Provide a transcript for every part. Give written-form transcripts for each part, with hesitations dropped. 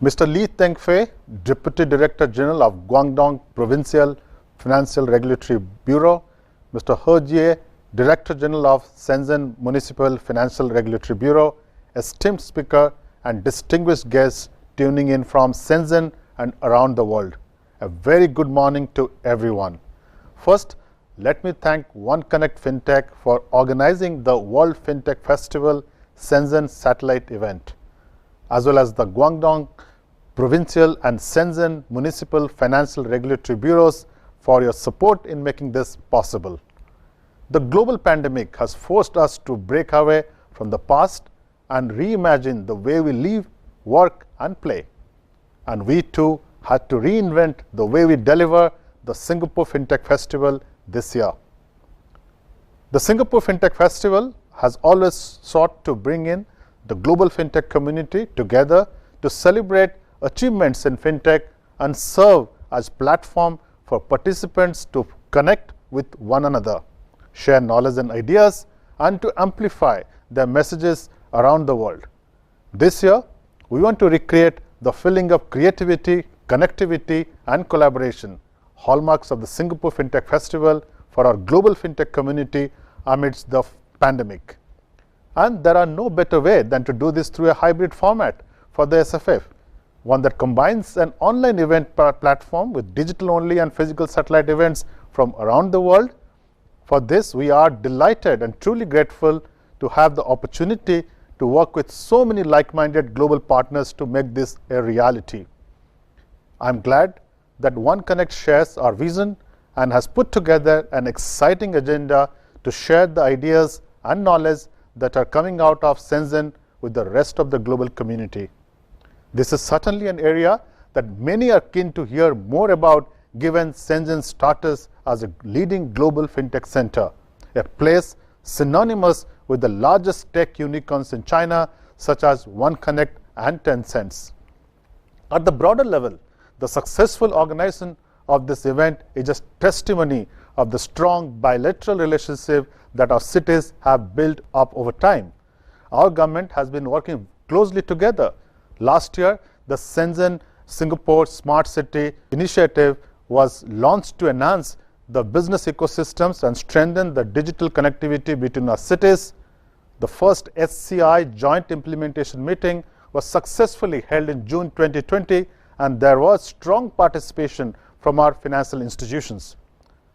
Mr. Li Tengfei, Deputy Director General of Guangdong Provincial Financial Regulatory Bureau, Mr. He Jie, Director General of Shenzhen Municipal Financial Regulatory Bureau, esteemed speaker and distinguished guests tuning in from Shenzhen and around the world. A very good morning to everyone. First, let me thank OneConnect FinTech for organizing the World FinTech Festival Shenzhen Satellite event, as well as the Guangdong Provincial and Shenzhen Municipal Financial Regulatory Bureaus for your support in making this possible. The global pandemic has forced us to break away from the past and reimagine the way we live, work and play. And we too had to reinvent the way we deliver the Singapore FinTech Festival this year. The Singapore FinTech Festival has always sought to bring in the global FinTech community together to celebrate achievements in FinTech and serve as platform for participants to connect with one another, share knowledge and ideas, and to amplify their messages around the world. This year, we want to recreate the feeling of creativity, connectivity, and collaboration, hallmarks of the Singapore FinTech Festival for our global FinTech community amidst the pandemic. And there are no better way than to do this through a hybrid format for the SFF, one that combines an online event platform with digital-only and physical satellite events from around the world. For this, we are delighted and truly grateful to have the opportunity to work with so many like-minded global partners to make this a reality. I'm glad that OneConnect shares our vision and has put together an exciting agenda to share the ideas and knowledge that are coming out of Shenzhen with the rest of the global community. This is certainly an area that many are keen to hear more about, given Shenzhen's status as a leading global FinTech center, a place synonymous with the largest tech unicorns in China, such as OneConnect and Tencent. At the broader level, the successful organization of this event is just testimony of the strong bilateral relationship that our cities have built up over time. Our government has been working closely together. Last year, the Shenzhen Singapore Smart City initiative was launched to enhance the business ecosystems and strengthen the digital connectivity between our cities. The first SCI joint implementation meeting was successfully held in June 2020, and there was strong participation from our financial institutions.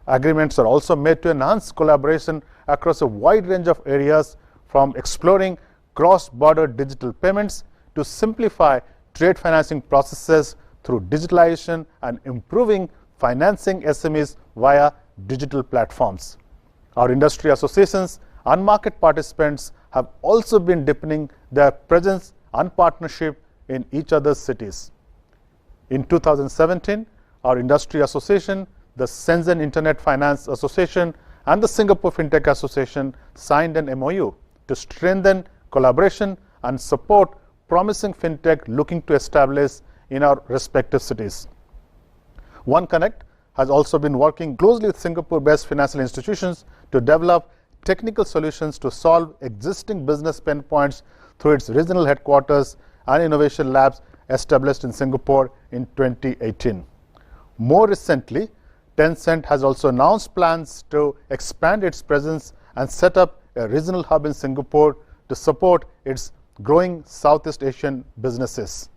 Agreements are also made to enhance collaboration across a wide range of areas, from exploring cross-border digital payments to simplify trade financing processes through digitalization and improving financing SMEs via digital platforms. Our industry associations and market participants have also been deepening their presence and partnership in each other's cities. In 2017, our industry association, the Shenzhen Internet Finance Association, and the Singapore FinTech Association signed an MOU to strengthen collaboration and support promising FinTech looking to establish in our respective cities. OneConnect has also been working closely with Singapore-based financial institutions to develop technical solutions to solve existing business pain points through its regional headquarters and innovation labs established in Singapore in 2018. More recently, Tencent has also announced plans to expand its presence and set up a regional hub in Singapore to support its growing Southeast Asian businesses.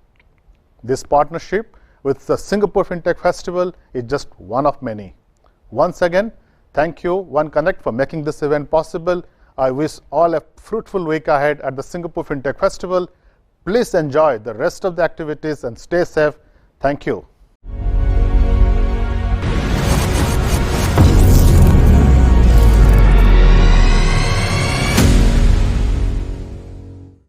This partnership with the Singapore FinTech Festival is just one of many. Once again, thank you, OneConnect, for making this event possible. I wish all a fruitful week ahead at the Singapore FinTech Festival. Please enjoy the rest of the activities and stay safe. Thank you.